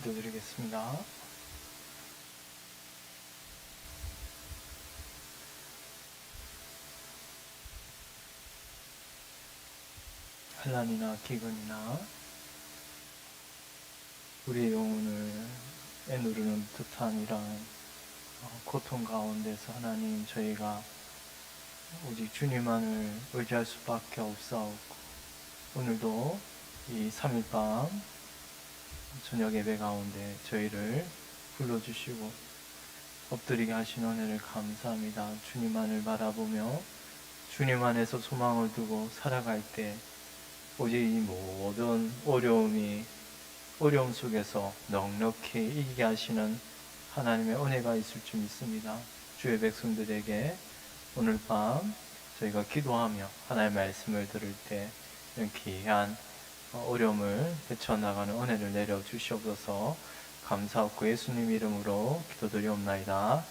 기도드리겠습니다. 환난이나 기근이나 우리의 영혼을 애누르는 듯한 이러한 고통 가운데서 하나님, 저희가 오직 주님만을 의지할 수밖에 없사옵고, 오늘도 이 3일밤 저녁 예배 가운데 저희를 불러주시고 엎드리게 하신 은혜를 감사합니다. 주님만을 바라보며 주님 안에서 소망을 두고 살아갈 때 오직 이 모든 어려움 속에서 넉넉히 이기게 하시는 하나님의 은혜가 있을 줄 믿습니다. 주의 백성들에게 오늘 밤 저희가 기도하며 하나님의 말씀을 들을 때 이런 귀한 어려움을 헤쳐나가는 은혜를 내려주시옵소서. 감사하고 예수님 이름으로 기도드리옵나이다.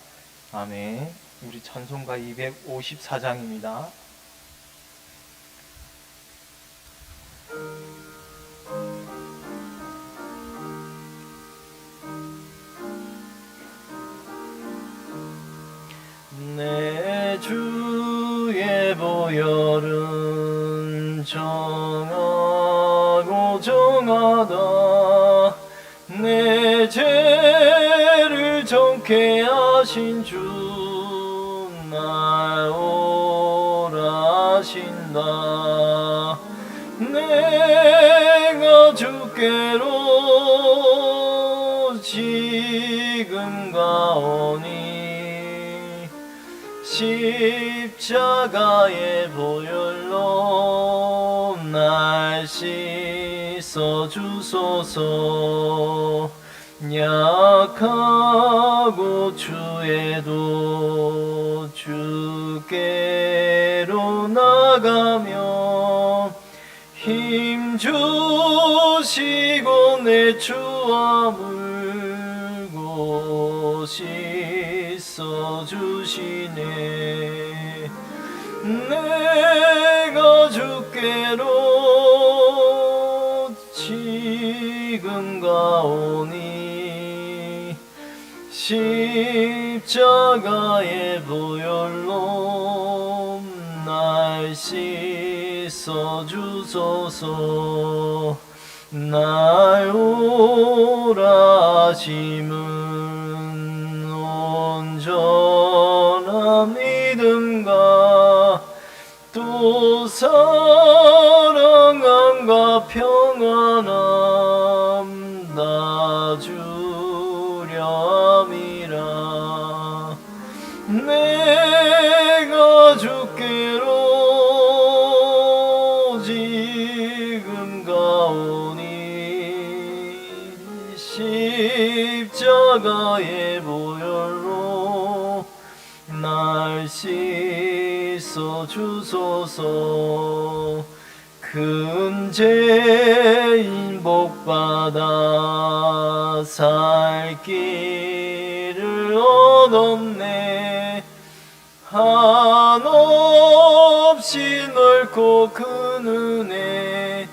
아멘. 우리 찬송가 254장입니다. 내 주의 보혈은 정하고 정하다. 내 죄를 정케 하신 주 날 오라 하신다. 내가 주께로 지금 가오니 십자가의 보혈로 날 씻어 주소서. 약하고 주에도 주께로 나가며 힘 주시고 내 주와 물고 씻어 주시네. 내가 주께로 지금 가오니 십자가의 보혈로 날 씻어 주소서. 날 오라 하심은 온전한 믿음과 또 사랑함과 평안함 다 주려 함이라. 내가 주께로 지금 가오니 십자가의 보혈로 날 씻어 주소서. 큰 죄인 복받아 살 길을 얻었네. 한없이 넓고 큰 은혜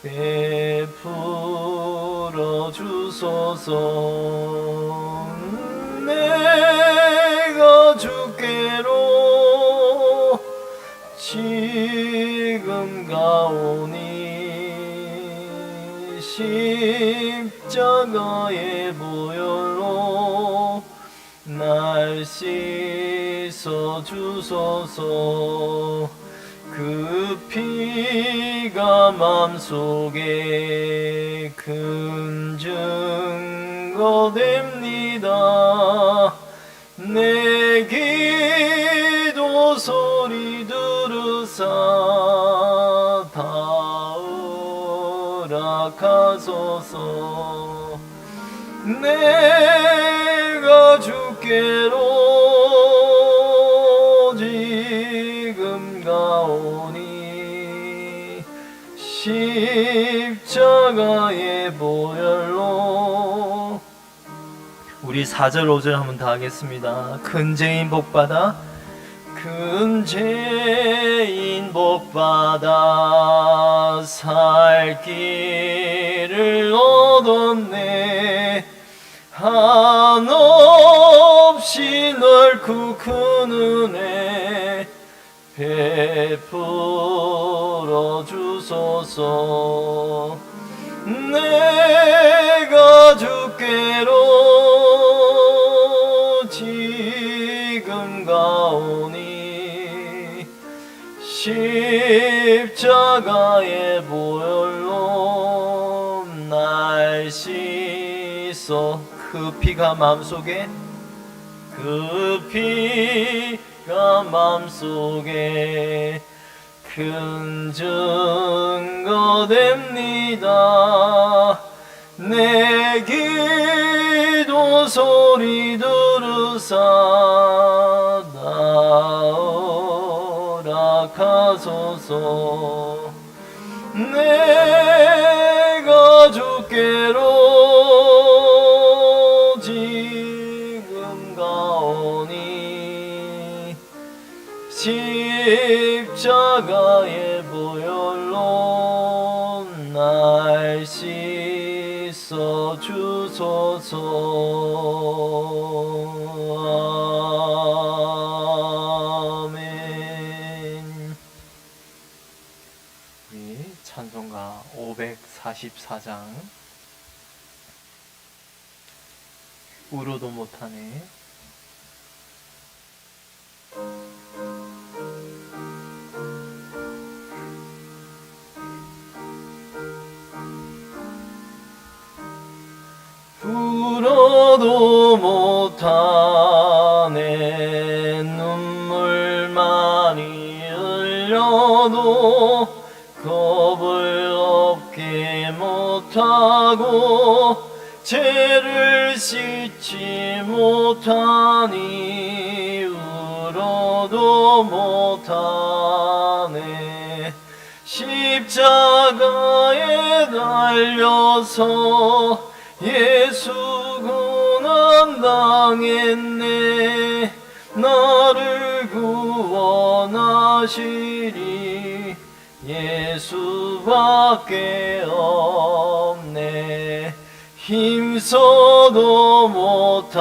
베풀어 주소서. 내가 주께로 지금 가오니 십자가의 보혈로 날 씻어 주소서. 그 피가 맘속에 큰 증거 됩니다. 내 기도 소리 들으사 다 허락하소서. 내가 주께로 지금 가오니 십자가의 보혈로. 우리 4절 5절 한번 다 하겠습니다. 큰 죄인 복받아 큰 죄인 복받아 살 길을 얻었네. 한없이 넓고 큰 은혜 베풀어 주소서. 내가 주께로 지금 가오니 십자가의 보혈로 날 씻어. 그 피가 마음속에, 그 피가 마음속에 큰 증거 됩니다. 내 기도 소리 들으사 나오라 하소서. 내가 주께로 지금 가오니 십자가의 보혈로 날 씻어 주소서. 아멘. 우리 찬송가 544장 울어도 못하네. 울어도 못하네. 눈물 많이 흘려도 겁을 없게 못하고 죄를 씻지 못하니 울어도 못하네. 십자가에 달려서 예수 고난 당했네. 나를 구원하시리 예수밖에 없네. 힘써도 못하네.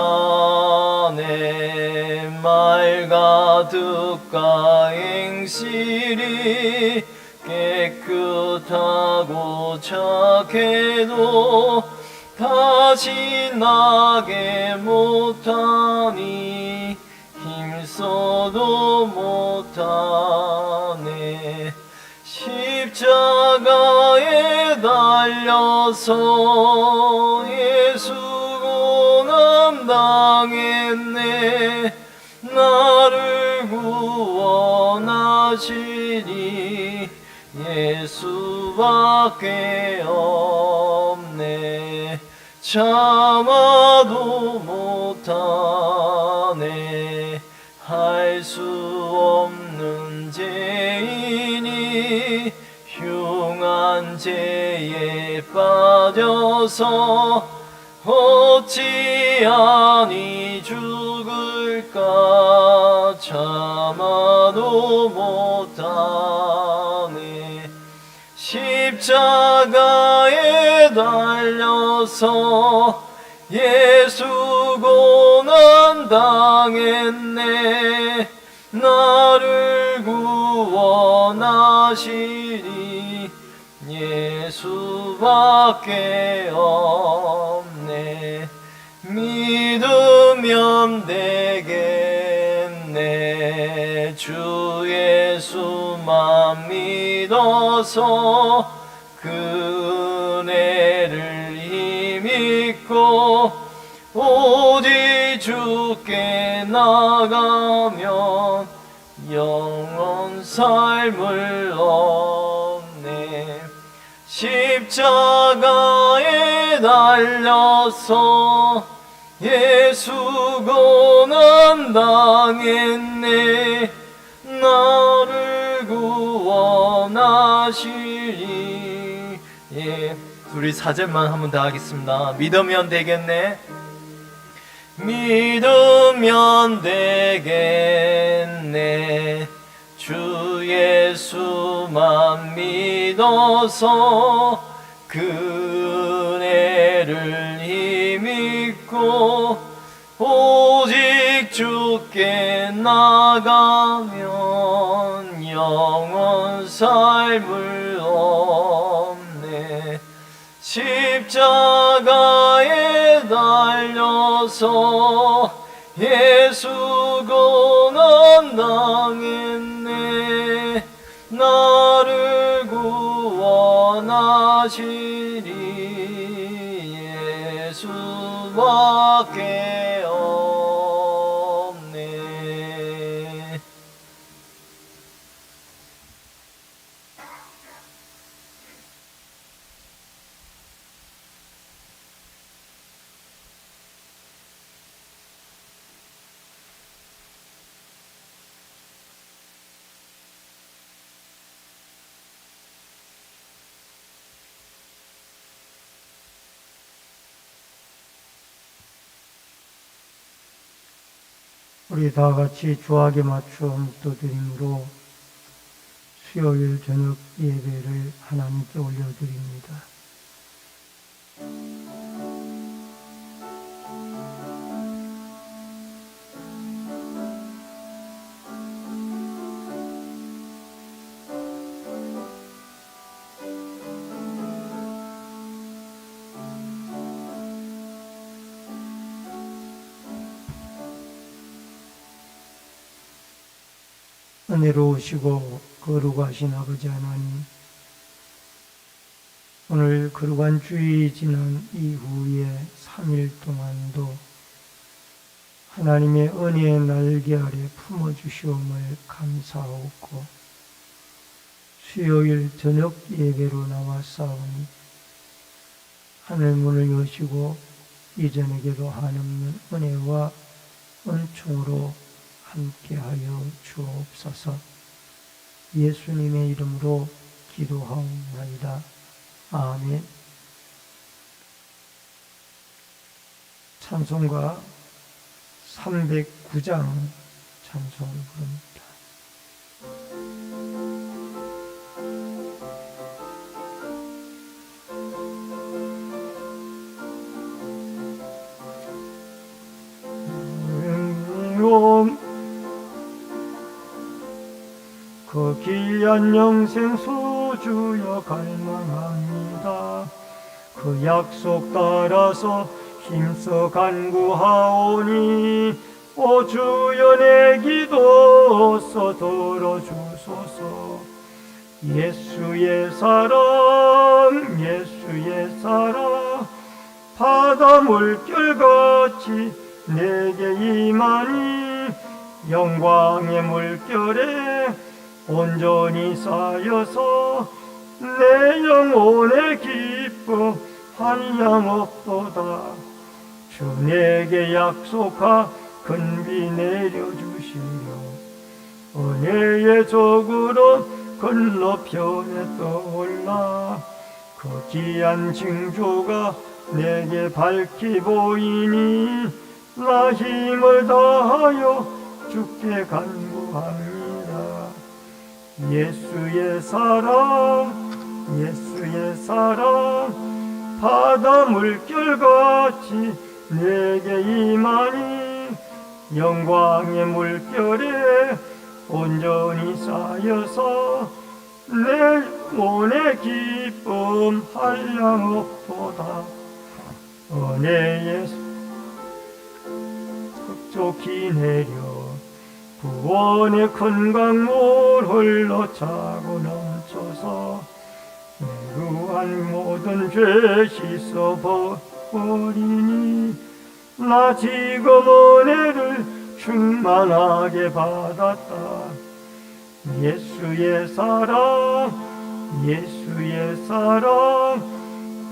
말 가득가 행실이 깨끗하고 착해도 다시 나게 못하니 힘써도 못하네. 십자가에 달려서 예수 고난 당했네. 나를 구원하시니 예수밖에 없네. 참아도 못하네. 할 수 없는 죄인이 흉한 죄에 빠져서 어찌하니 죽을까. 참아도 못하네. 십자가에 달려서 예수 고난 당했네. 나를 구원하시니 예수밖에 없네. 믿으면 되겠네. 주 예수만 믿어서 그 은혜를 힘입고 오직 주께 나가면 영원 삶을 얻네. 십자가에 달려서 예수 고난 당했네. 나를 구원하시리. 예, 우리 4절만 한번 더 하겠습니다. 믿으면 되겠네. 믿으면 되겠네. 주 예수만 믿어서 그 은혜를 힘입고 주께 나가면 영원 삶을 얻네. 십자가에 달려서 예수 고난 당했네. 나를 구원하시리 예수밖에 없네. 우리 다 같이 주악에 맞춰 묵도드림으로 수요일 저녁 예배를 하나님께 올려드립니다. 은혜로우시고 거룩하신 아버지 하나님, 오늘 거룩한 주일이 지난 이후에 3일 동안도 하나님의 은혜의 날개 아래 품어주시옴을 감사하고 수요일 저녁 예배로 나왔사오니 하늘 문을 여시고 이전에게도 한없는 은혜와 은총으로 함께하여 주옵소서. 예수님의 이름으로 기도하옵나이다. 아멘. 찬송가 309장 찬송을 부릅니다. 그 귀한 영생 소주여 갈망합니다. 그 약속 따라서 힘써 간구하오니 오 주여 내 기도 들어주소서. 예수의 사랑 예수의 사랑 바다 물결같이 내게 임하니 영광의 물결에 온전히 쌓여서 내 영혼의 기쁨 한량 없도다. 주 내게 약속하 근비 내려주시려 은혜의 저구로 건너편에 떠올라 그 귀한 징조가 내게 밝히 보이니 나 힘을 다하여 주께 간구합니다. 예수의 사랑 예수의 사랑 바다 물결같이 내게 임하니 영광의 물결에 온전히 쌓여서 내 몸의 기쁨 한량 없도다. 은혜의 척촉히 내려 구원의 큰 강물 흘러 차고 넘쳐서 내루한 모든 죄 씻어버리니 나 지금 은혜를 충만하게 받았다. 예수의 사랑 예수의 사랑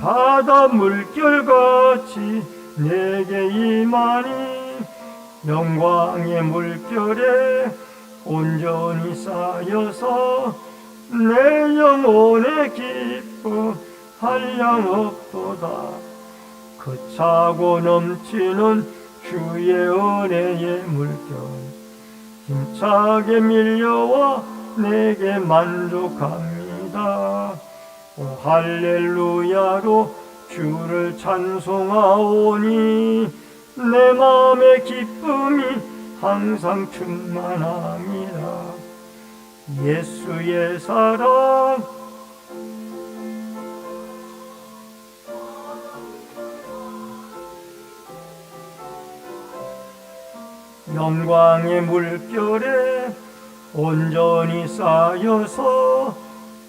바다 물결같이 내게 임하니 영광의 물결에 온전히 쌓여서 내 영혼의 기쁨 한량 없도다. 그 차고 넘치는 주의 은혜의 물결 힘차게 밀려와 내게 만족합니다. 오 할렐루야로 주를 찬송하오니 내 마음의 기쁨이 항상 충만합니다. 예수의 사랑 영광의 물결에 온전히 쌓여서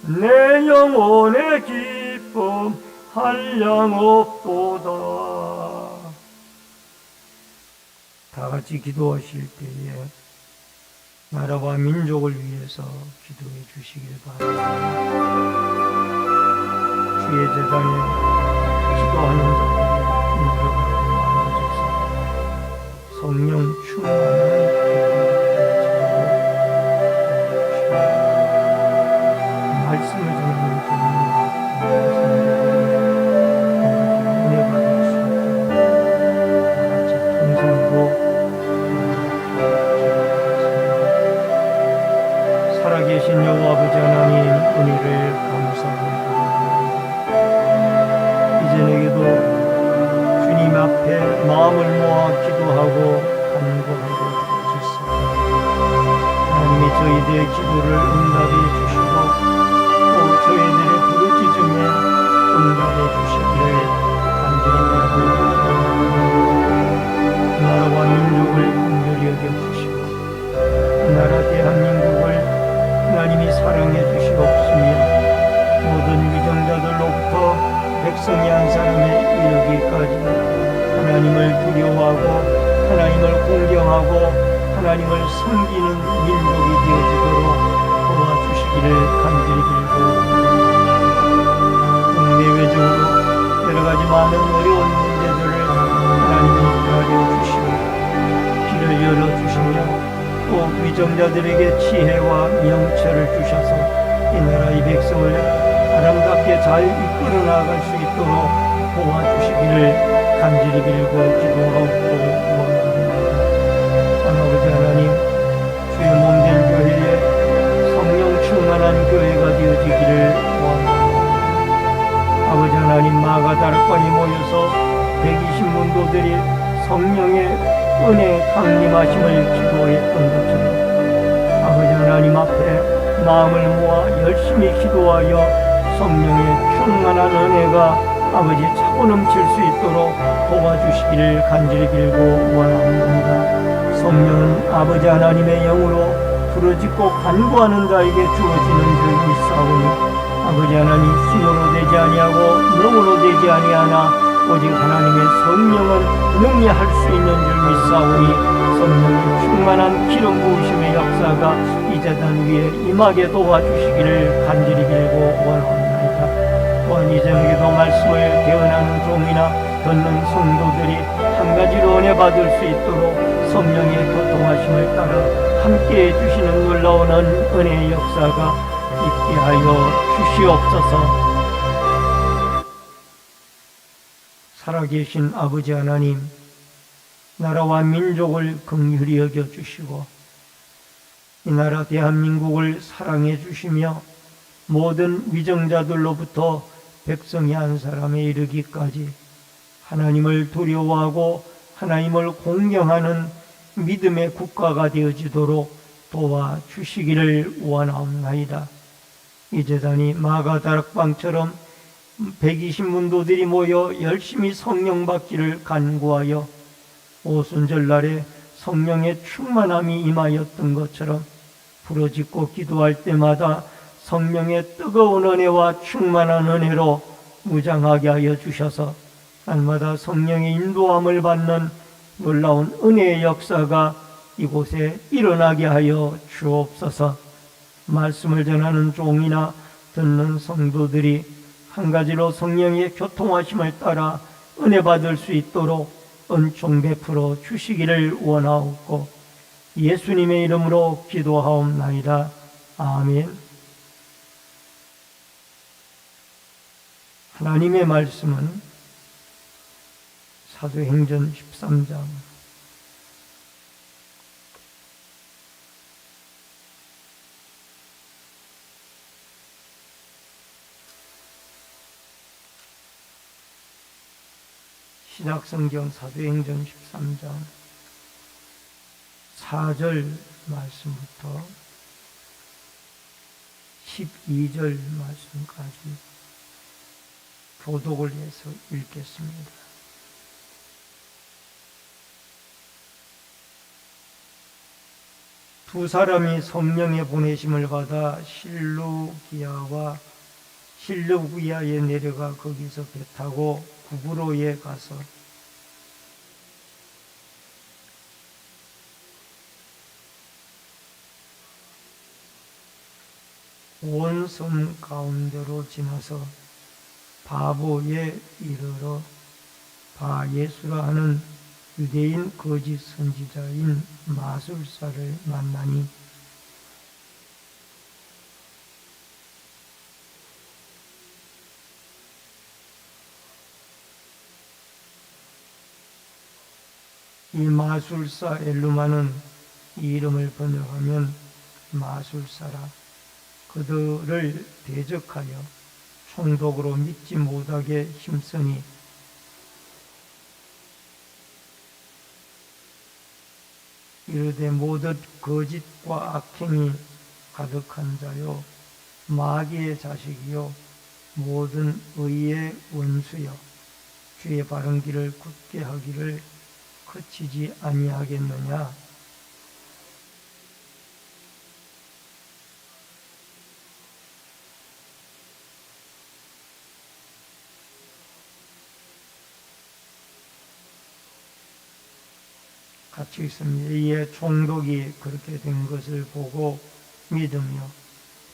내 영혼의 기쁨 한량없도다. 다 같이 기도하실 때에 나라와 민족을 위해서 기도해 주시길 바랍니다. 주의 재단에 기도하는 자들이 인격하고 많아져서 성령 충만한 말씀을 전하는 은혜 받을 수 있도록 다 같이 통성으로 살아계신 여호와 아버지 하나님 은혜를 감사합니다. 이전에도 주님 앞에 마음을 모아 기도하고 간구하고 주셨습니다. 하나님이 저희들의 기도를 응답해 주시고 또 저희들의 부르짖음에 응답해 주시기를 간절히 바랍니다. 나라와 민족을 긍휼히 여겨주시고 나라 대한민국을 하나님이 사랑해 주시옵시며 모든 위정자들로부터 백성이 한 사람에 이르기까지 하나님을 두려워하고 하나님을 공경하고 하나님을 섬기는 민족이 되어지도록 도와주시기를 간절히 빌고 국내외적으로 여러가지 많은 어려운 문제들을 하나님이 가려 주시고 길을 열어주시며 또 위정자들에게 지혜와 명철을 주셔서 이 나라 이 백성을 아름답게 잘 이끌어 나갈 수 있도록 도와주시기를 간절히 빌고 기도하고 원합니다. 아버지 하나님, 주의 몸된 교회에 성령 충만한 교회가 되어지기를 원합니다. 아버지 하나님, 마가 다락방에 모여서 120문도들이 성령의 은혜 강림하심을 기도했던 것처럼 아버지 하나님 앞에 마음을 모아 열심히 기도하여 성령의 충만한 은혜가 아버지 차고 넘칠 수 있도록 도와주시기를 간절히 빌고 원합니다. 성령은 아버지 하나님의 영으로 부르짖고 간구하는 자에게 주어지는 줄 믿사오니 아버지 하나님 힘으로 되지 아니하고 능으로 되지 아니하나 오직 하나님의 성령은 능히 할 수 있는 줄 믿사오니 성령의 충만한 기름 부으심의 역사가 이 재단 위에 임하게 도와주시기를 간절히 빌고 원합니다. 또한 이전에도 말씀을 개헌하는 종이나 듣는 성도들이 한 가지로 은혜 받을 수 있도록 성령의 교통하심을 따라 함께해 주시는 놀라운 은혜의 역사가 있게 하여 주시옵소서. 살아계신 아버지 하나님, 나라와 민족을 긍휼히 여겨주시고 이 나라 대한민국을 사랑해 주시며 모든 위정자들로부터 백성이 한 사람에 이르기까지 하나님을 두려워하고 하나님을 공경하는 믿음의 국가가 되어지도록 도와주시기를 원하옵나이다. 이 재단이 마가 다락방처럼 120문도들이 모여 열심히 성령 받기를 간구하여 오순절날에 성령의 충만함이 임하였던 것처럼 부르짖고 기도할 때마다 성령의 뜨거운 은혜와 충만한 은혜로 무장하게 하여 주셔서 날마다 성령의 인도함을 받는 놀라운 은혜의 역사가 이곳에 일어나게 하여 주옵소서. 말씀을 전하는 종이나 듣는 성도들이 한 가지로 성령의 교통하심을 따라 은혜 받을 수 있도록 은총 베풀어 주시기를 원하옵고 예수님의 이름으로 기도하옵나이다. 아멘. 하나님의 말씀은 사도행전 13장 신약성경 사도행전 13장 4절 말씀부터 12절 말씀까지 교독을 해서 읽겠습니다. 두 사람이 성령의 보내심을 받아 실루기아에 내려가 거기서 배 타고 구브로에 가서 온 섬 가운데로 지나서 바보에 이르러 바예수라 하는 유대인 거짓 선지자인 마술사를 만나니 이 마술사 엘루마는 이 이름을 번역하면 마술사라. 그들을 대적하여 총독으로 믿지 못하게 힘쓰니 이르되 모든 거짓과 악행이 가득한 자요 마귀의 자식이요 모든 의의 원수여 주의 바른 길을 굳게 하기를 그치지 아니하겠느냐. 같이 있습니다. 이에 총독이 그렇게 된 것을 보고 믿으며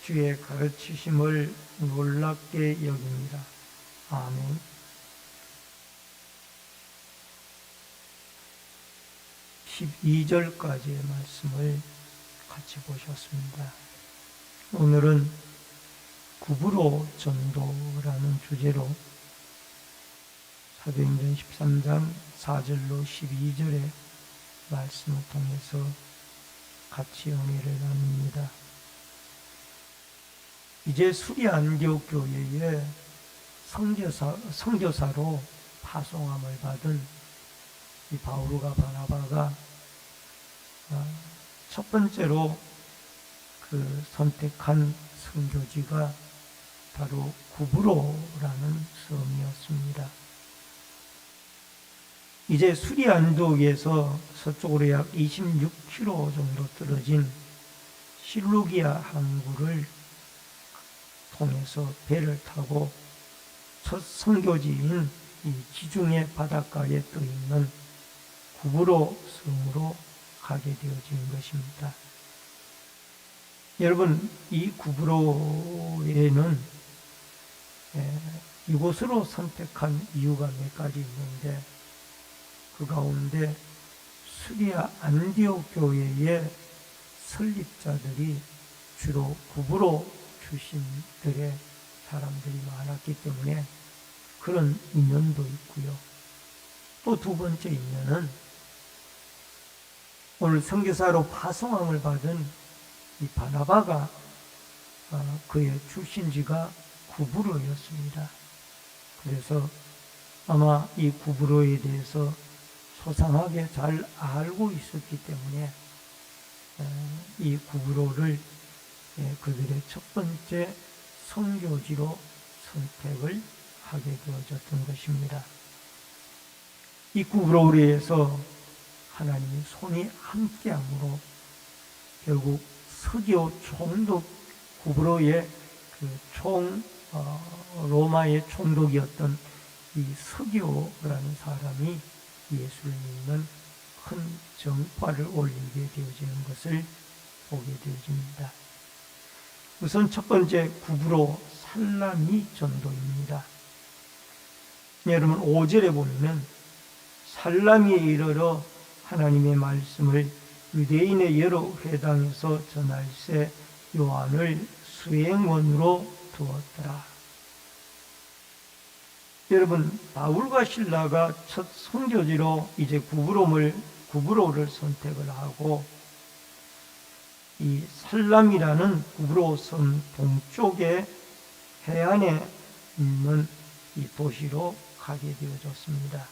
주의 가르치심을 놀랍게 여깁니다. 아멘. (12절까지의) 말씀을 같이 보셨습니다. 오늘은 구브로 전도라는 주제로 사도행전 13장 4절로 12절의 말씀을 통해서 같이 은혜를 나눕니다. 이제 수리 안디옥 교회에 선교사로 파송함을 받은 이 바울과 바나바가 첫 번째로 그 선택한 선교지가 바로 구브로라는 섬이었습니다. 이제 수리 안디옥에서 서쪽으로 약 26km 정도 떨어진 실루기아 항구를 통해서 배를 타고 첫 선교지인 이 지중해 바닷가에 떠 있는 구브로 섬으로 가게 되어진 것입니다. 여러분, 이 구브로에는 이곳으로 선택한 이유가 몇 가지 있는데 그 가운데 수리아 안디옥 교회의 설립자들이 주로 구브로 출신들의 사람들이 많았기 때문에 그런 인연도 있고요. 또 두 번째 인연은 오늘 선교사로 파송함을 받은 이 바나바가 그의 출신지가 구브로였습니다. 그래서 아마 이 구브로에 대해서 소상하게 잘 알고 있었기 때문에 이 구브로를 그들의 첫 번째 선교지로 선택을 하게 되어졌던 것입니다. 이 구브로에서 하나님의 손이 함께함으로 결국 서기오 총독 구브로의 로마의 총독이었던 이 서기오라는 사람이 예수를 믿는 큰 정파를 올리게 되어지는 것을 보게 되어집니다. 우선 첫 번째 구브로 살라미 전도입니다. 여러분 5절에 보면 살라미에 이르러 하나님의 말씀을 유대인의 여러 회당에서 전할세 요한을 수행원으로 두었더라. 여러분, 바울과 실라가 첫 선교지로 이제 구브로를 선택을 하고 이 살람이라는 구브로 섬 동쪽의 해안에 있는 이 도시로 가게 되어졌습니다.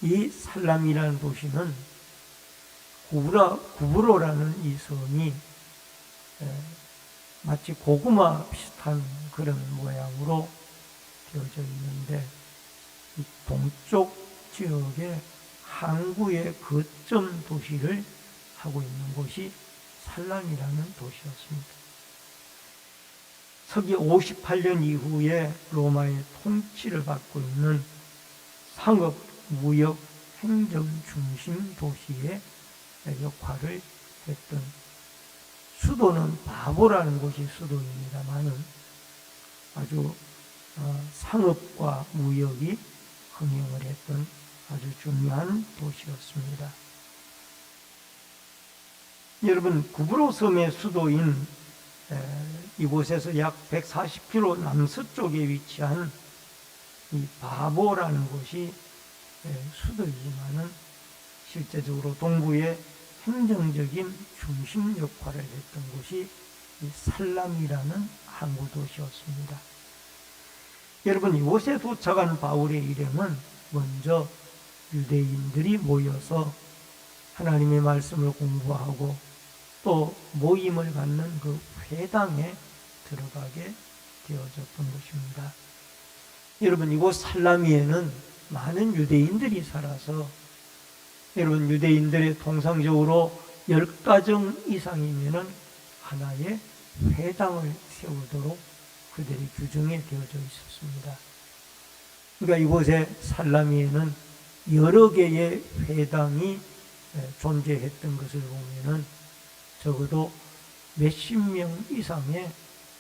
이 살람이라는 도시는 구브로라는 이 섬이 마치 고구마 비슷한 그런 모양으로 되어져 있는데, 이 동쪽 지역에 항구의 거점 도시를 하고 있는 곳이 살람이라는 도시였습니다. 서기 58년 이후에 로마의 통치를 받고 있는 상업, 무역, 행정 중심 도시의 역할을 했던, 수도는 바보라는 곳이 수도입니다만은 아주 상업과 무역이 흥행을 했던 아주 중요한 도시였습니다. 여러분, 구브로 섬의 수도인 이곳에서 약 140km 남서쪽에 위치한 이 바보라는 곳이 수도이지만은 실제적으로 동부의 행정적인 중심 역할을 했던 곳이 이 살람이라는 항구 도시였습니다. 여러분, 이곳에 도착한 바울의 일행은 먼저 유대인들이 모여서 하나님의 말씀을 공부하고 또 모임을 갖는 그 회당에 들어가게 되어졌던 것입니다. 여러분, 이곳 살라미에는 많은 유대인들이 살아서, 여러분, 유대인들의 통상적으로 10가정 이상이면은 하나의 회당을 세우도록 그들이 규정에 되어져 있었습니다. 그러니까 이곳에 살라미에는 여러 개의 회당이 존재했던 것을 보면은 적어도 몇십 명 이상의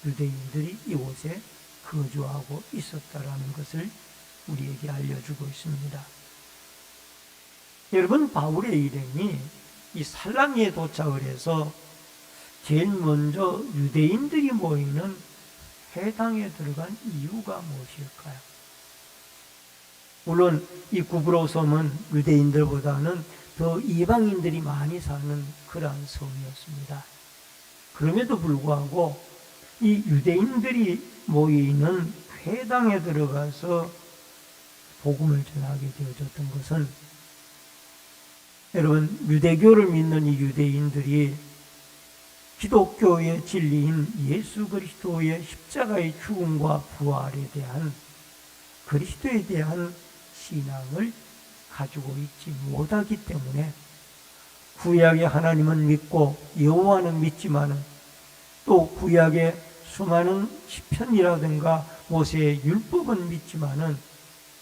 유대인들이 이곳에 거주하고 있었다라는 것을 우리에게 알려주고 있습니다. 여러분, 바울의 일행이 이 살라미에 도착을 해서 제일 먼저 유대인들이 모이는 회당에 들어간 이유가 무엇일까요? 물론 이 구브로 섬은 유대인들보다는 더 이방인들이 많이 사는 그러한 섬이었습니다. 그럼에도 불구하고 이 유대인들이 모이는 회당에 들어가서 복음을 전하게 되어졌던 것은, 여러분, 유대교를 믿는 이 유대인들이 기독교의 진리인 예수 그리스도의 십자가의 죽음과 부활에 대한, 그리스도에 대한 신앙을 가지고 있지 못하기 때문에, 구약의 하나님은 믿고 여호와는 믿지만은 또 구약의 수많은 시편이라든가 모세의 율법은 믿지만은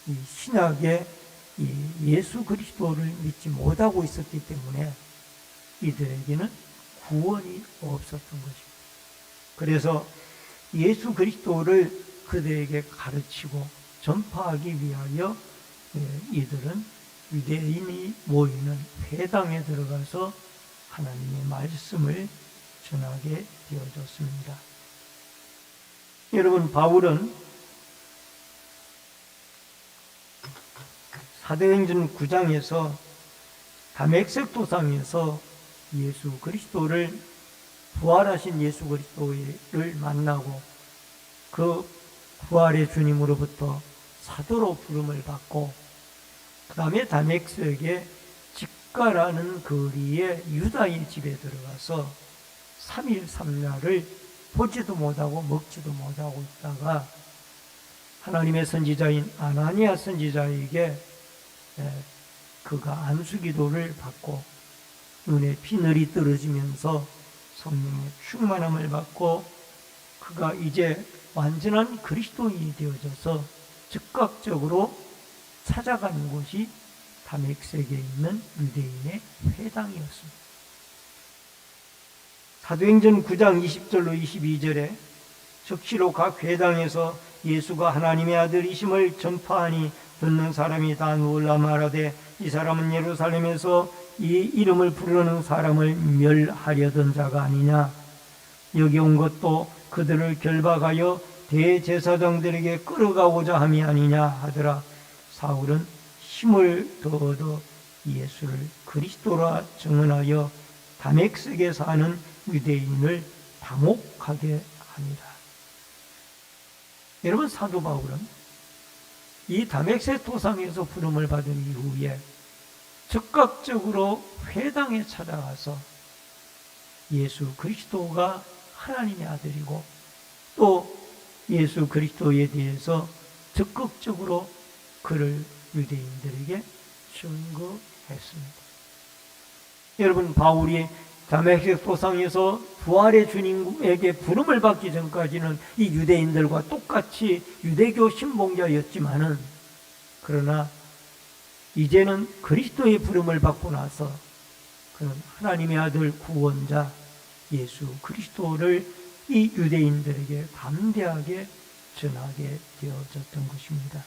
이 신약의 이 예수 그리스도를 믿지 못하고 있었기 때문에 이들에게는 구원이 없었던 것입니다. 그래서 예수 그리스도를 그들에게 가르치고 전파하기 위하여 이들은 유대인이 모이는 회당에 들어가서 하나님의 말씀을 전하게 되어졌습니다. 여러분, 바울은 사도행전 9장에서 다메섹 도상에서 예수 그리스도를, 부활하신 예수 그리스도를 만나고 그 부활의 주님으로부터 사도로 부름을 받고, 그 다음에 다메섹의 직가라는 거리에 유다인 집에 들어가서 3일 3날을 보지도 못하고 먹지도 못하고 있다가 하나님의 선지자인 아나니아 선지자에게 그가 안수기도를 받고 눈에 비늘이 떨어지면서 성령의 충만함을 받고 그가 이제 완전한 그리스도인이 되어져서 즉각적으로 찾아가는 곳이 다메섹에 있는 유대인의 회당이었습니다. 사도행전 9장 20절로 22절에 적시로 각 회당에서 예수가 하나님의 아들이심을 전파하니 듣는 사람이 다 놀라 말하되 이 사람은 예루살렘에서 이 이름을 부르는 사람을 멸하려던 자가 아니냐. 여기 온 것도 그들을 결박하여 대제사장들에게 끌어가고자 함이 아니냐 하더라. 사울은 힘을 더얻어 예수를 그리스도라 증언하여 다메섹에 사는 유대인을 당혹하게 합니다. 여러분, 사도 바울은 이 다메섹 도상에서 부름을 받은 이후에 즉각적으로 회당에 찾아가서 예수 그리스도가 하나님의 아들이고 또 예수 그리스도에 대해서 적극적으로 그를 유대인들에게 증거했습니다. 여러분, 바울이 다메섹 도상에서 부활의 주님에게 부름을 받기 전까지는 이 유대인들과 똑같이 유대교 신봉자였지만은, 그러나 이제는 그리스도의 부름을 받고 나서 그는 하나님의 아들 구원자 예수 그리스도를 이 유대인들에게 담대하게 전하게 되어졌던 것입니다.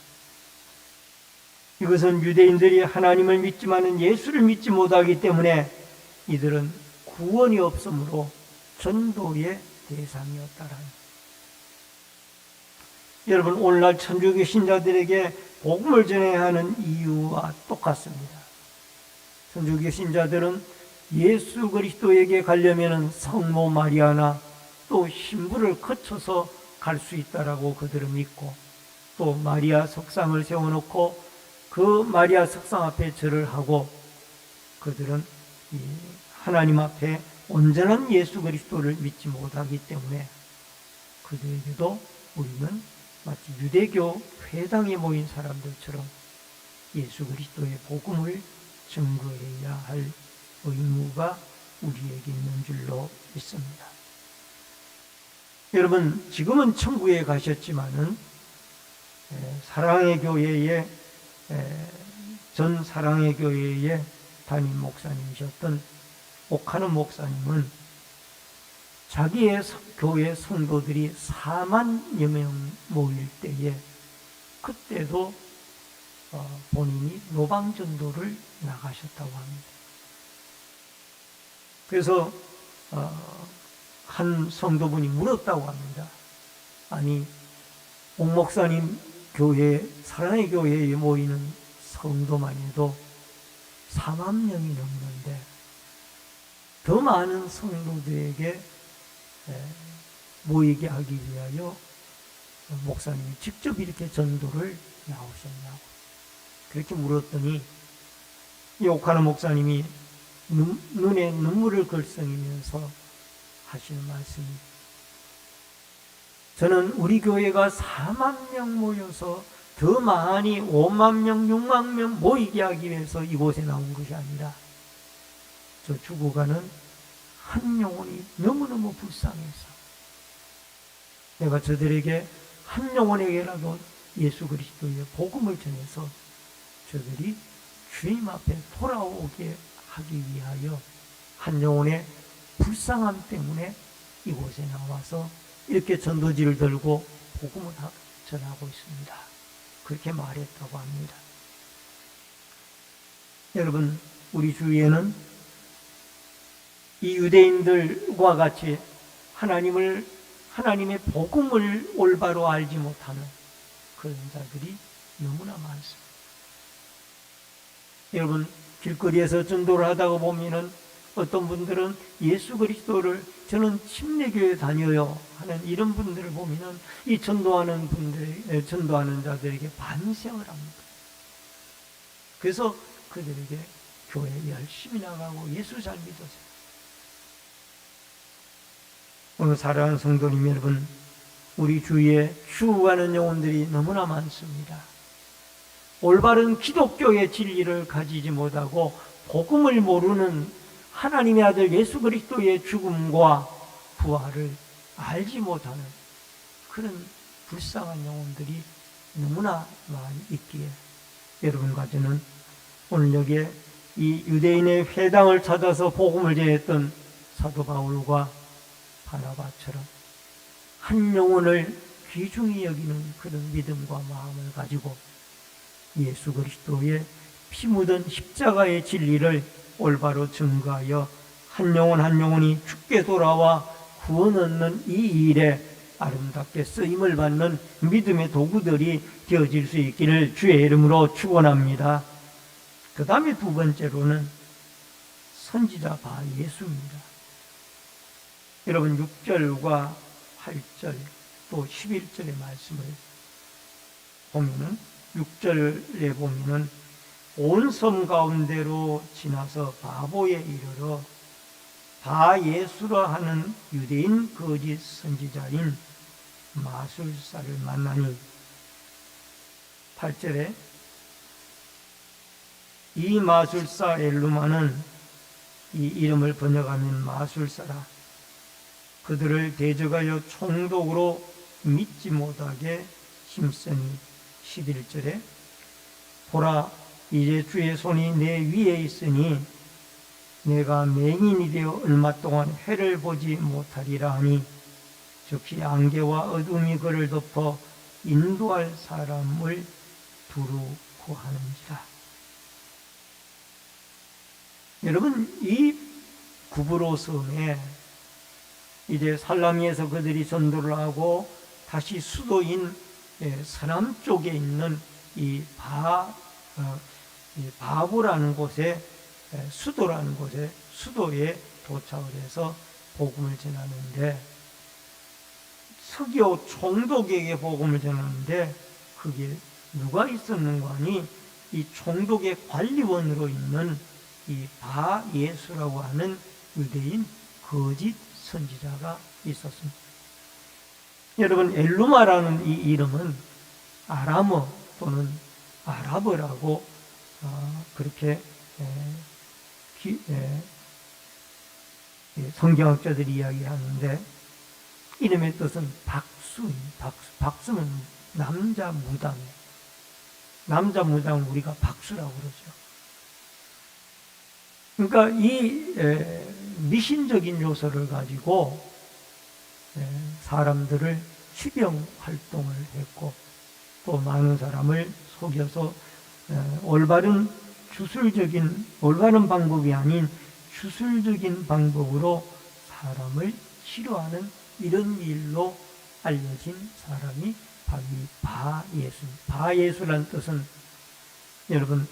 이것은 유대인들이 하나님을 믿지만은 예수를 믿지 못하기 때문에 이들은 구원이 없으므로 전도의 대상이었다라는. 여러분, 오늘날 천주교 신자들에게 복음을 전해야 하는 이유와 똑같습니다. 천주교 신자들은 예수 그리스도에게 가려면 성모 마리아나 또 신부를 거쳐서 갈 수 있다라고 그들은 믿고, 또 마리아 석상을 세워놓고 그 마리아 석상 앞에 절을 하고, 그들은 하나님 앞에 온전한 예수 그리스도를 믿지 못하기 때문에 그들에게도 우리는 마치 유대교 회당에 모인 사람들처럼 예수 그리스도의 복음을 증거해야 할 의무가 우리에게 있는 줄로 믿습니다. 여러분, 지금은 천국에 가셨지만은 사랑의 교회의 전 사랑의 교회의 담임 목사님이셨던 오카노 목사님은 자기의 교회 성도들이 4만여 명 모일 때에 그때도 본인이 노방전도를 나가셨다고 합니다. 그래서 한 성도분이 물었다고 합니다. 아니, 옥 목사님 교회, 사랑의 교회에 모이는 성도만 해도 4만 명이 넘는데 더 많은 성도들에게 모이게 하기 위하여 목사님이 직접 이렇게 전도를 나오셨냐고 그렇게 물었더니 이 오카노 목사님이 눈에 눈물을 글썽이면서 하시는 말씀이, 저는 우리 교회가 4만 명 모여서 더 많이 5만 명, 6만 명 모이게 하기 위해서 이곳에 나온 것이 아니라 저 죽어가는 한 영혼이 너무너무 불쌍해서 내가 저들에게 한 영혼에게라도 예수 그리스도의 복음을 전해서 저들이 주님 앞에 돌아오게 하기 위하여 한 영혼의 불쌍함 때문에 이곳에 나와서 이렇게 전도지를 들고 복음을 전하고 있습니다. 그렇게 말했다고 합니다. 여러분, 우리 주위에는 이 유대인들과 같이 하나님의 복음을 올바로 알지 못하는 그런 자들이 너무나 많습니다. 여러분, 길거리에서 전도를 하다가 보면은 어떤 분들은 예수 그리스도를 저는 침례교회 다녀요 하는 이런 분들을 보면은 이 전도하는 자들에게 반성을 합니다. 그래서 그들에게 교회에 열심히 나가고 예수 잘 믿으세요. 오늘 사랑하는 성도님 여러분, 우리 주위에 죽어가는 영혼들이 너무나 많습니다. 올바른 기독교의 진리를 가지지 못하고 복음을 모르는 하나님의 아들 예수 그리스도의 죽음과 부활을 알지 못하는 그런 불쌍한 영혼들이 너무나 많이 있기에 여러분과 저는 오늘 여기에 이 유대인의 회당을 찾아서 복음을 전했던 사도 바울과 바나바처럼 한 영혼을 귀중히 여기는 그런 믿음과 마음을 가지고 예수 그리스도의 피 묻은 십자가의 진리를 올바로 증거하여 한 영혼 한 영혼이 죽게 돌아와 구원 얻는 이 일에 아름답게 쓰임을 받는 믿음의 도구들이 되어질 수 있기를 주의 이름으로 축원합니다. 그 다음에 두 번째로는 선지자 바 예수입니다. 여러분 6절과 8절 또 11절의 말씀을 보면은 6절에 보면은 온 섬 가운데로 지나서 바보에 이르러 바예수라 하는 유대인 거짓 선지자인 마술사를 만나니 8절에 이 마술사 엘루마는 이 이름을 번역하면 마술사라 그들을 대적하여 총독으로 믿지 못하게 힘쓰니 11절에 보라 이제 주의 손이 내 위에 있으니 내가 맹인이 되어 얼마 동안 해를 보지 못하리라 하니 즉시 안개와 어둠이 그를 덮어 인도할 사람을 두루 구하는지라. 여러분 이 구브로 섬에 이제 살라미에서 그들이 전도를 하고 다시 수도인 서남 쪽에 있는 이 바보라는 곳에 수도라는 곳에 수도에 도착을 해서 복음을 전하는데 서기오 총독에게 복음을 전하는데 그게 누가 있었는가 하니 이 총독의 관리원으로 있는 이 바예수라고 하는 유대인 거짓 선지자가 있었습니다. 여러분 엘루마라는 이 이름은 아람어 또는 아랍어라고 그렇게 성경학자들이 이야기하는데 이름의 뜻은 박수는 남자 무당, 남자 무당을 우리가 박수라고 그러죠. 그러니까 이 미신적인 요소를 가지고 사람들을 취병 활동을 했고 또 많은 사람을 속여서 올바른 방법이 아닌 주술적인 방법으로 사람을 치료하는 이런 일로 알려진 사람이 바로 이 바예수입니다. 바예수라는 뜻은 여러분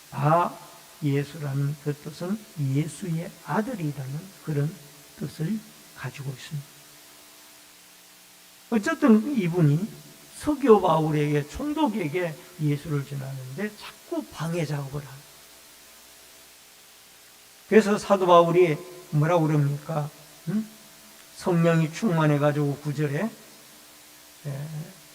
바예수라는 그 뜻은 예수의 아들이라는 그런 뜻을 가지고 있습니다. 어쨌든 이분이 서기오 바울에게 총독에게 예수를 전하는데 자꾸 방해 작업을 합니다. 그래서 사도 바울이 뭐라고 그럽니까? 성령이 충만해가지고 9절에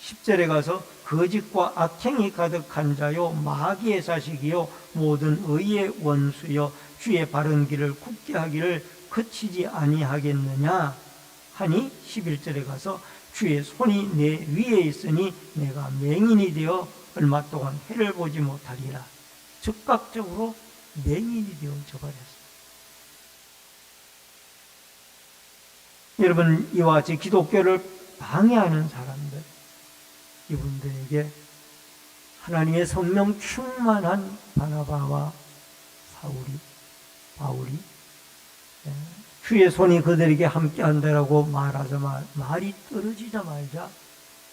10절에 가서 거짓과 악행이 가득한 자요 마귀의 자식이요 모든 의의 원수요 주의 바른 길을 굳게 하기를 그치지 아니하겠느냐 하니 11절에 가서 주의 손이 내 위에 있으니 내가 맹인이 되어 얼마 동안 해를 보지 못하리라. 즉각적으로 맹인이 되어져 버렸습니다. 여러분 이와 같이 기독교를 방해하는 사람들 이분들에게 하나님의 성령 충만한 바나바와 바울이 주의 손이 그들에게 함께한다라고 말하자마자 말이 떨어지자마자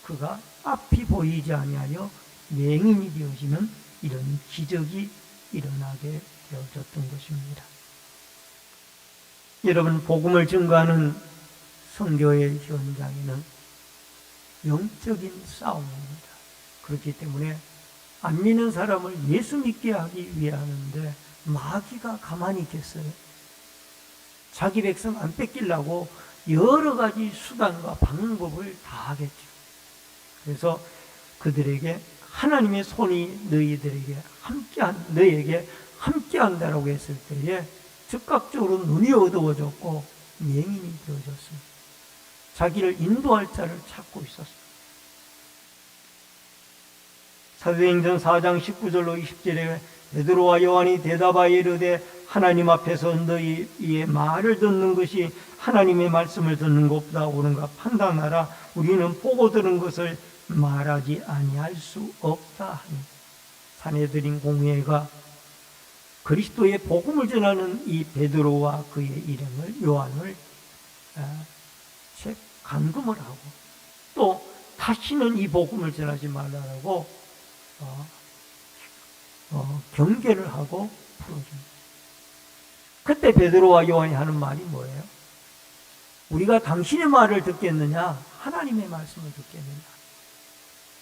그가 앞이 보이지 아니하여 맹인이 되어지는 이런 기적이 일어나게 되어졌던 것입니다. 여러분 복음을 증거하는 선교의 현장에는 영적인 싸움입니다. 그렇기 때문에 안 믿는 사람을 예수 믿게 하기 위해 하는데 마귀가 가만히 있겠어요? 자기 백성 안 뺏기려고 여러 가지 수단과 방법을 다 하겠죠. 그래서 그들에게 하나님의 손이 너희에게 함께한다라고 했을 때에 즉각적으로 눈이 어두워졌고 맹인이 되어졌습니다. 자기를 인도할 자를 찾고 있었습니다. 사도행전 4장 19절로 20절에 베드로와 요한이 대답하여 이르되 하나님 앞에서 너희의 말을 듣는 것이 하나님의 말씀을 듣는 것보다 옳은가 판단하라. 우리는 보고 들은 것을 말하지 아니할 수 없다 하니 산헤드린 공회가 그리스도의 복음을 전하는 이 베드로와 그의 일행을 요한을 감금을 하고 또 다시는 이 복음을 전하지 말라고 경계를 하고 풀어줍니다. 그때 베드로와 요한이 하는 말이 뭐예요? 우리가 당신의 말을 듣겠느냐? 하나님의 말씀을 듣겠느냐?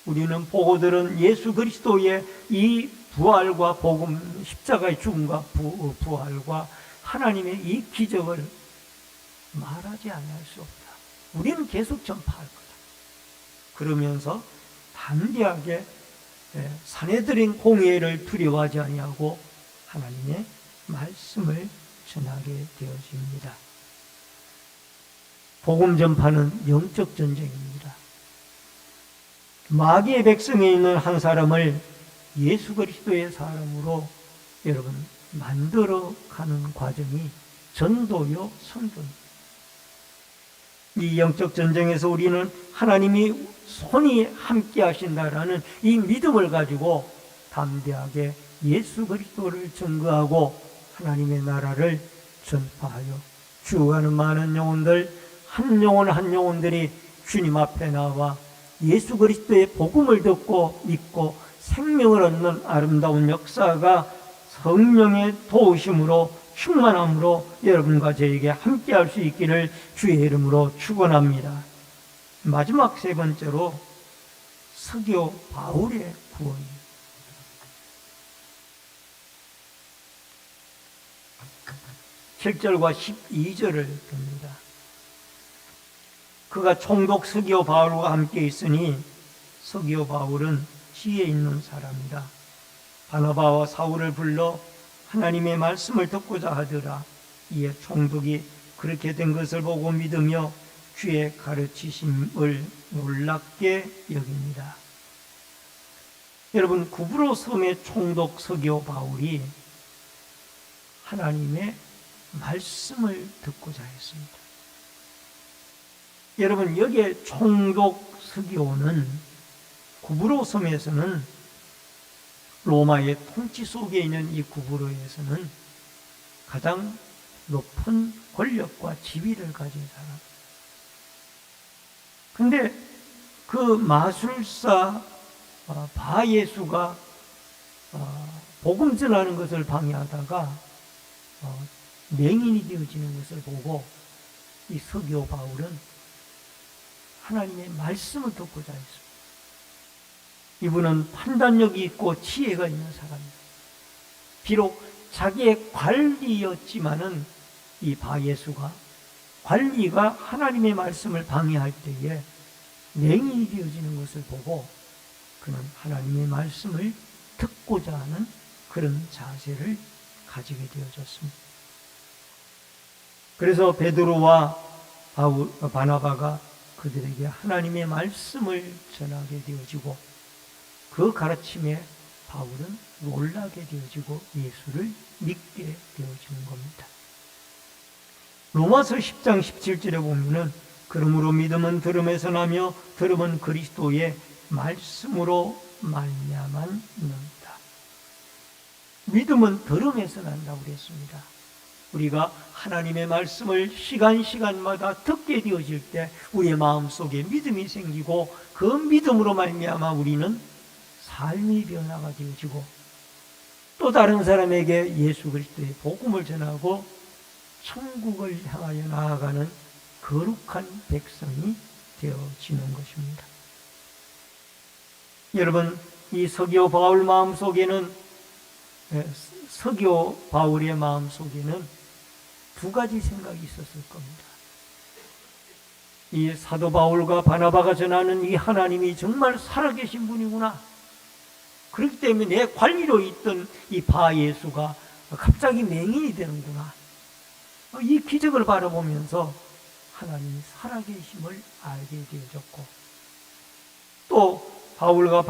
우리는 보고 들은 예수 그리스도의 이 부활과 복음, 십자가의 죽음과 부활과 하나님의 이 기적을 말하지 않을 수 없다. 우리는 계속 전파할 거다. 그러면서 담대하게 사내들인 공예를 두려워하지 아니하고 하나님의 말씀을 전하게 되어집니다. 복음 전파는 영적 전쟁입니다. 마귀의 백성에 있는 한 사람을 예수 그리스도의 사람으로 여러분 만들어가는 과정이 전도요 선도입니다. 이 영적 전쟁에서 우리는 하나님이 손이 함께 하신다라는 이 믿음을 가지고 담대하게 예수 그리스도를 증거하고 하나님의 나라를 전파하여 죽어가는 많은 영혼들, 한 영혼 한 영혼들이 주님 앞에 나와 예수 그리스도의 복음을 듣고 믿고 생명을 얻는 아름다운 역사가 성령의 도우심으로 충만함으로 여러분과 저에게 함께할 수 있기를 주의 이름으로 축원합니다. 마지막 세 번째로 서기오 바울의 구원입니다. 7절과 12절을 봅니다. 그가 총독 서기오 바울과 함께 있으니 서기오 바울은 지혜 있는 사람이다. 바나바와 사울을 불러 하나님의 말씀을 듣고자 하더라. 이에 총독이 그렇게 된 것을 보고 믿으며 주의 가르치심을 놀랍게 여깁니다. 여러분, 구브로 섬의 총독 서기오 바울이 하나님의 말씀을 듣고자 했습니다. 여러분, 여기에 총독 서기오는 구브로 섬에서는 로마의 통치 속에 있는 이 구브로에서는 가장 높은 권력과 지위를 가진 사람. 근데 그 마술사 바예수가 복음 전하는 것을 방해하다가 맹인이 되어지는 것을 보고 이 서기오 바울은 하나님의 말씀을 듣고자 했습니다. 이분은 판단력이 있고 지혜가 있는 사람입니다. 비록 자기의 관리였지만은 이 바예수가 관리가 하나님의 말씀을 방해할 때에 맹인이 되어지는 것을 보고 그는 하나님의 말씀을 듣고자 하는 그런 자세를 가지게 되어졌습니다. 그래서 베드로와 바나바가 그들에게 하나님의 말씀을 전하게 되어지고 그 가르침에 바울은 놀라게 되어지고 예수를 믿게 되어지는 겁니다. 로마서 10장 17절에 보면은 그러므로 믿음은 들음에서 나며 들음은 그리스도의 말씀으로 말미암았느니라. 믿음은 들음에서 난다고 그랬습니다. 우리가 하나님의 말씀을 시간마다 듣게 되어질 때 우리의 마음속에 믿음이 생기고 그 믿음으로 말미암아 우리는 삶의 변화가 되어지고 또 다른 사람에게 예수 그리스도의 복음을 전하고 천국을 향하여 나아가는 거룩한 백성이 되어지는 것입니다. 여러분, 이 서기오 바울 마음속에는 서기오 바울의 마음속에는 두 가지 생각이 있었을 겁니다. 이 사도 바울과 바나바가 전하는 이 하나님이 정말 살아계신 분이구나. 그렇기 때문에 내 관리로 있던 이 바예수가 갑자기 맹인이 되는구나. 이 기적을 바라보면서 하나님이 살아계심을 알게 되어졌고 또 바울과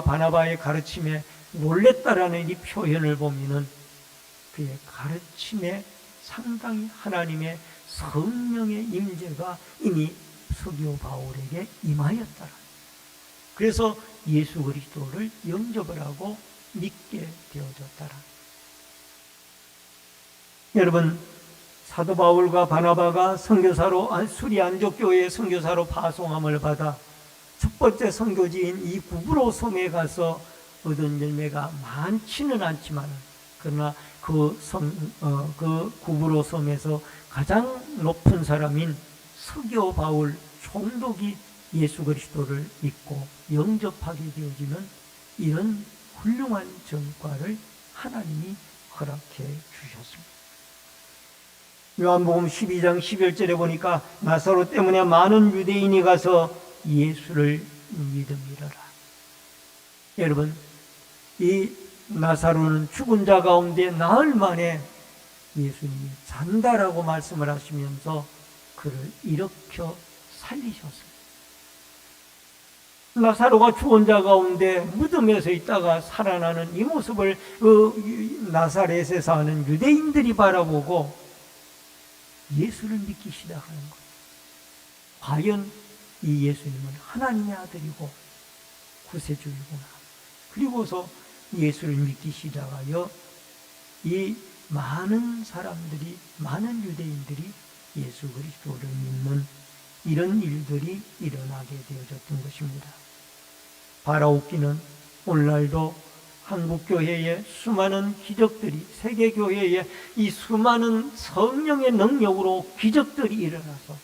바나바의 가르침에 놀랬다라는 이 표현을 보면은 그의 가르침에 상당히 하나님의 성령의 임재가 이미 서기오 바울에게 임하였더라. 그래서 예수 그리스도를 영접을 하고 믿게 되어졌더라. 여러분, 사도 바울과 바나바가 선교사로 수리 안족교회의 선교사로 파송함을 받아 첫 번째 선교지인 이 구브로 섬에 가서 얻은 열매가 많지는 않지만 그러나 그 구브로 섬에서 가장 높은 사람인 서기오 바울 총독이 예수 그리스도를 믿고 영접하게 되어지는 이런 훌륭한 전과를 하나님이 허락해 주셨습니다. 요한복음 12장 11절에 보니까 나사로 때문에 많은 유대인이 가서 예수를 믿음이러라. 여러분, 이 나사로는 죽은 자 가운데 나흘 만에 예수님이 잔다라고 말씀을 하시면서 그를 일으켜 살리셨습니다. 나사로가 죽은 자 가운데 무덤에서 있다가 살아나는 이 모습을 나사렛에 사는 유대인들이 바라보고 예수를 믿기 시작하는 거예요. 과연 이 예수님은 하나님의 아들이고 구세주이구나. 그리고서 예수를 믿기 시작하여 이 많은 사람들이, 많은 유대인들이 예수 그리스도를 믿는 이런 일들이 일어나게 되어졌던 것입니다. 바라옵기는 오늘날도 한국교회의 수많은 기적들이, 세계교회의 이 수많은 성령의 능력으로 기적들이 일어나서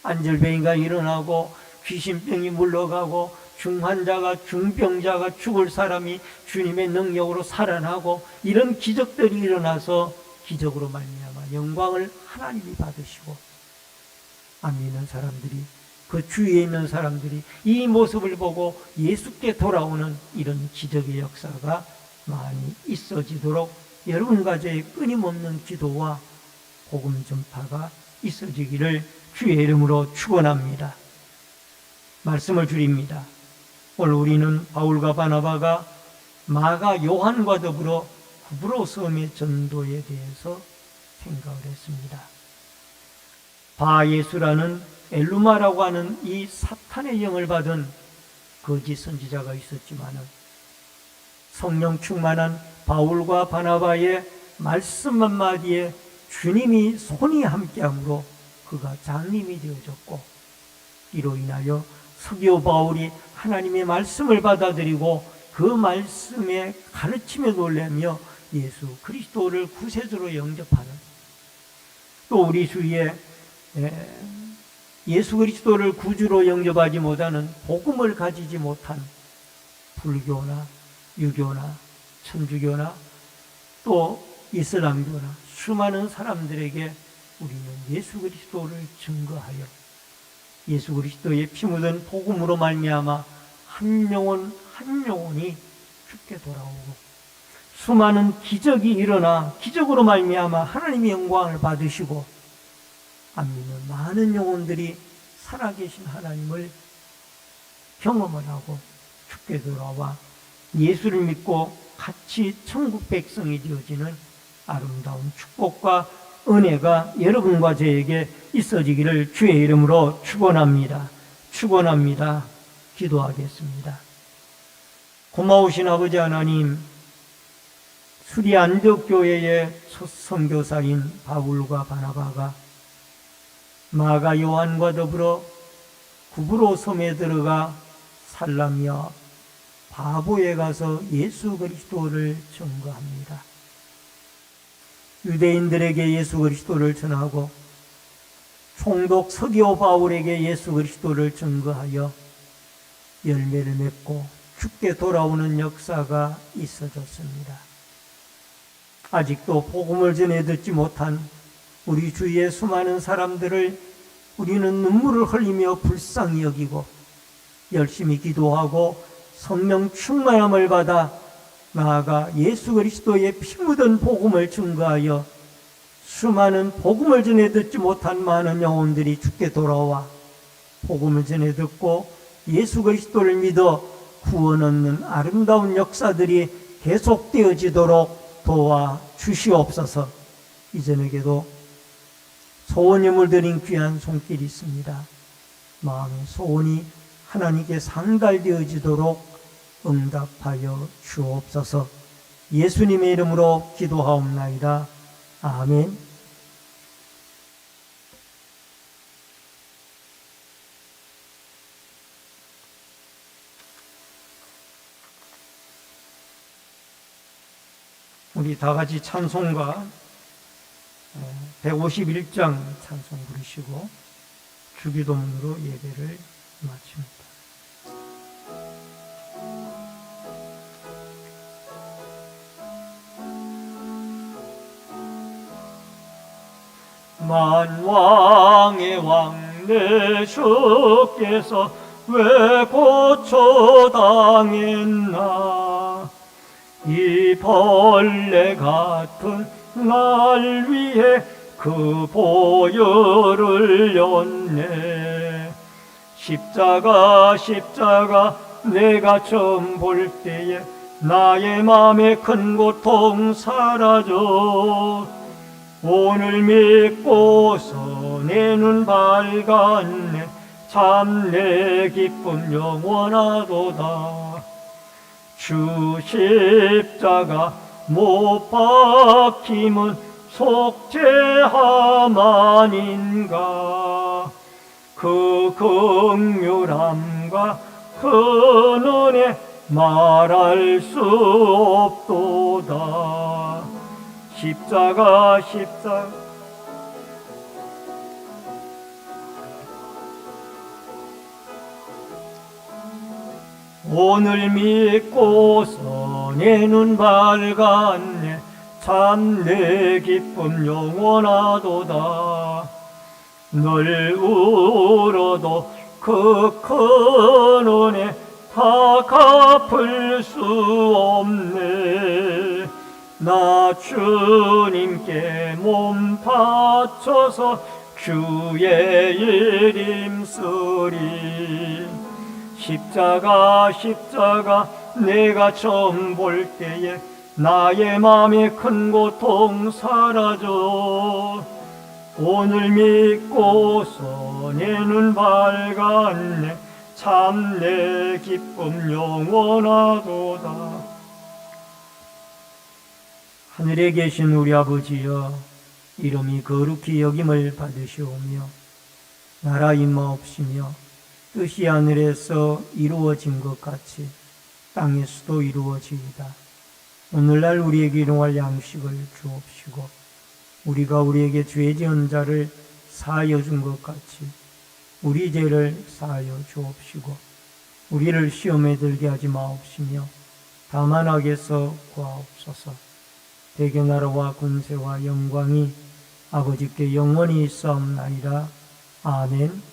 안절병이가 일어나고 귀신병이 물러가고 중환자가, 중병자가, 죽을 사람이 주님의 능력으로 살아나고 이런 기적들이 일어나서 기적으로 말미암아 영광을 하나님이 받으시고 안 믿는 사람들이, 그 주위에 있는 사람들이 이 모습을 보고 예수께 돌아오는 이런 기적의 역사가 많이 있어지도록 여러분 가정에 끊임없는 기도와 복음 전파가 있어지기를 주의 이름으로 축원합니다. 말씀을 드립니다. 오늘 우리는 바울과 바나바가 마가 요한과 더불어 구브로 섬의 전도에 대해서 생각을 했습니다. 바예수라는 엘루마라고 하는 이 사탄의 영을 받은 거짓 선지자가 있었지만은 성령 충만한 바울과 바나바의 말씀 한마디에 주님이 손이 함께함으로 그가 장님이 되어졌고, 이로 인하여 서기오 바울이 하나님의 말씀을 받아들이고 그 말씀에 가르침에 놀라며 예수 그리스도를 구세주로 영접하는, 또 우리 주위에 예수 그리스도를 구주로 영접하지 못하는, 복음을 가지지 못한 불교나 유교나 천주교나 또 이슬람교나 수많은 사람들에게 우리는 예수 그리스도를 증거하여 예수 그리스도의 피 묻은 복음으로 말미암아 한 영혼 한 영혼이 죽게 돌아오고 수많은 기적이 일어나 기적으로 말미암아 하나님의 영광을 받으시고 안 믿는 많은 영혼들이 살아계신 하나님을 경험을 하고 죽게 돌아와 예수를 믿고 같이 천국 백성이 되어지는 아름다운 축복과 은혜가 여러분과 저에게 있어지기를 주의 이름으로 축원합니다. 축원합니다. 기도하겠습니다. 고마우신 아버지 하나님, 수리 안디옥교회의 첫 선교사인 바울과 바나바가 마가 요한과 더불어 구브로 섬에 들어가 살라며 바보에 가서 예수 그리스도를 증거합니다. 유대인들에게 예수 그리스도를 전하고 총독 서기오 바울에게 예수 그리스도를 증거하여 열매를 맺고 죽게 돌아오는 역사가 있어졌습니다. 아직도 복음을 전해 듣지 못한 우리 주위의 수많은 사람들을 우리는 눈물을 흘리며 불쌍히 여기고 열심히 기도하고 성령 충만함을 받아 나아가 예수 그리스도의 피 묻은 복음을 증거하여 수많은 복음을 전해 듣지 못한 많은 영혼들이 죽게 돌아와 복음을 전해 듣고 예수 그리스도를 믿어 구원 얻는 아름다운 역사들이 계속되어지도록 도와 주시옵소서. 이전에게도 소원임을 드린 귀한 손길이 있습니다. 마음의 소원이 하나님께 상달되어지도록 응답하여 주옵소서. 예수님의 이름으로 기도하옵나이다. 아멘. 우리 다 같이 찬송가 151장 찬송 부르시고 주기도문으로 예배를 마칩니다. 만왕의 왕 내 주께서 왜 고초당했나. 이 벌레 같은 날 위해 그 보혈을 렸네. 십자가 십자가 내가 처음 볼 때에 나의 맘에 큰 고통 사라져. 오늘 믿고서 내 눈 밝았네. 참 내 기쁨 영원하도다. 주 십자가 못 박힘은 속죄함 아닌가. 그 긍휼함과 그 은혜 말할 수 없도다. 십자가 십자가 오늘 믿고서 내 눈 밝았네. 참 내 기쁨 영원하도다. 널 울어도 그 큰 은혜 다 갚을 수 없네. 나 주님께 몸 바쳐서 주의 일 힘쓰리. 십자가 십자가 내가 처음 볼 때에 나의 맘에 큰 고통 사라져. 오늘 믿고서 내 눈 밝았네. 참 내 기쁨 영원하도다. 하늘에 계신 우리 아버지여, 이름이 거룩히 여김을 받으시오며 나라 임하옵시며 뜻이 하늘에서 이루어진 것 같이 땅에서도 이루어지이다. 오늘날 우리에게 일용할 양식을 주옵시고 우리가 우리에게 죄 지은 자를 사하여 준 것 같이 우리 죄를 사하여 주옵시고 우리를 시험에 들게 하지 마옵시며 다만 악에서 구하옵소서. 대개 나라와 군세와 영광이 아버지께 영원히 있사옵나이다. 아멘.